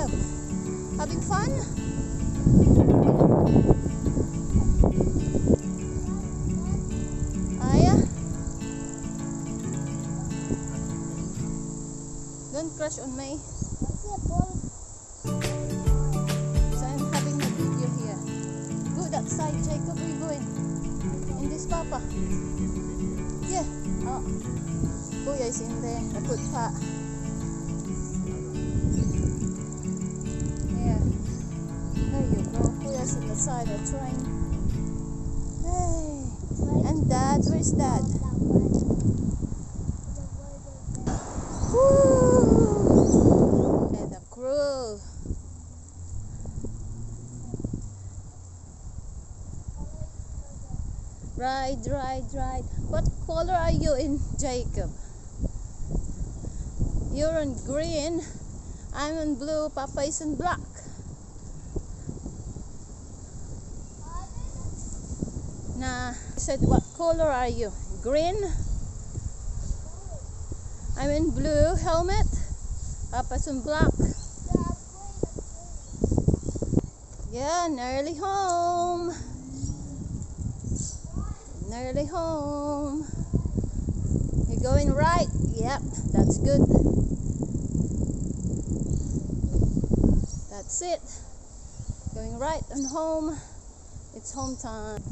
Jacob? Having fun? Ah, yeah? Don't crush on me. So I'm having a video here. Go that side, Jacob. Where are you going? In this, Papa? Yeah. Oh. Kuya is in there. The foot pat. Yeah. There you go. Kuya's on the side of the train. Hey. And Dad? Where's Dad? Woo! Yeah, the crew. Ride. What color are you in, Jacob? You're on green. I'm on blue. Papa is on black. Nah. I said, what color are you? Green? I'm in blue helmet. Papa's on black. Yeah, nearly home. Nearly home. You're going right? Yep, that's good. That's it. Going right and home. It's home time.